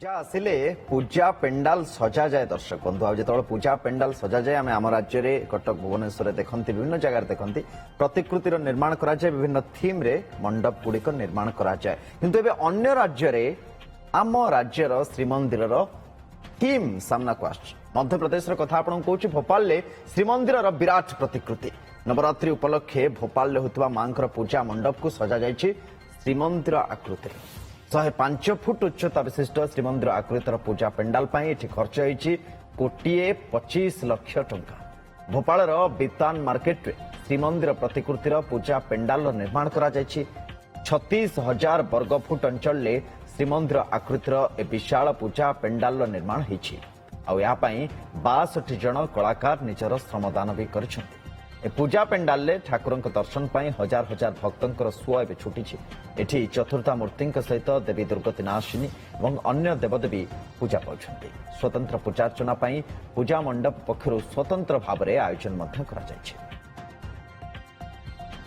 ପୂଜା ଆସିଲେ ପୂଜା ପେଣ୍ଡାଲ ସଜା ଯାଏ ଦର୍ଶକ ବନ୍ଧୁ ଆଉ ଯେତେବେଳେ ପୂଜା ପେଣ୍ଡାଲ ସଜା ଯାଏ ଆମେ ଆମ ରାଜ୍ୟରେ କଟକ ଭୁବନେଶ୍ୱରରେ ଦେଖନ୍ତି ବିଭିନ୍ନ ଜାଗାରେ ଦେଖନ୍ତି ପ୍ରତିକୃତିର ନିର୍ମାଣ କରାଯାଏ ବିଭିନ୍ନ ଥିମ୍ରେ ମଣ୍ଡପ ଗୁଡ଼ିକ ନିର୍ମାଣ କରାଯାଏ କିନ୍ତୁ ଏବେ ଅନ୍ୟ ରାଜ୍ୟରେ ଆମ ରାଜ୍ୟର ଶ୍ରୀମନ୍ଦିରର ଥିମ୍ ସାମ୍ନାକୁ ଆସୁଛି ମଧ୍ୟପ୍ରଦେଶର କଥା ଆପଣଙ୍କୁ କହୁଛି ଭୋପାଳରେ ଶ୍ରୀମନ୍ଦିରର ବିରାଟ ପ୍ରତିକୃତି ନବରାତ୍ରି ଉପଲକ୍ଷେ ଭୋପାଳରେ ହେଉଥିବା ମାଙ୍କର ପୂଜା ମଣ୍ଡପକୁ ସଜାଯାଇଛି ଶ୍ରୀମନ୍ଦିର ଆକୃତିରେ 105 ଫୁଟ ଉଚ୍ଚତା ବିଶିଷ୍ଟ ଶ୍ରୀମନ୍ଦିର ଆକୃତିର ପୂଜା ପେଣ୍ଡାଲ ପାଇଁ ଏଠି ଖର୍ଚ୍ଚ ହୋଇଛି £1.25 ଲକ୍ଷ ଭୋପାଳର ବିତାନ ମାର୍କେଟରେ ଶ୍ରୀମନ୍ଦିର ପ୍ରତିକୃତିର ପୂଜା ପେଣ୍ଡାଲର ନିର୍ମାଣ କରାଯାଇଛି 36,000 ବର୍ଗ ଫୁଟ ଅଞ୍ଚଳରେ ଶ୍ରୀମନ୍ଦିର ଆକୃତିର ଏ ବିଶାଳ ପୂଜା ପେଣ୍ଡାଲର ନିର୍ମାଣ ହୋଇଛି ଆଉ ଏହା ପାଇଁ 62 ଜଣ କଳାକାର ନିଜର ଶ୍ରମଦାନ ବି କରିଛନ୍ତି ଏ ପୂଜା ପେଣ୍ଡାଲରେ ଠାକୁରଙ୍କ ଦର୍ଶନ ପାଇଁ ହଜାର ହଜାର ଭକ୍ତଙ୍କର ସୁଅ ଏବେ ଛୁଟିଛି ଏଠି ଚତୁର୍ଥା ମୂର୍ତ୍ତିଙ୍କ ସହିତ ଦେବୀ ଦୁର୍ଗତି ନାଶିନୀ ଏବଂ ଅନ୍ୟ ଦେବଦେବୀ ପୂଜା ପାଉଛନ୍ତି ସ୍ୱତନ୍ତ୍ର ପୂଜାର୍ଚ୍ଚନା ପାଇଁ ପୂଜା ମଣ୍ଡପ ପକ୍ଷରୁ ସ୍ୱତନ୍ତ୍ର ଭାବରେ ଆୟୋଜନ ମଧ୍ୟ କରାଯାଇଛି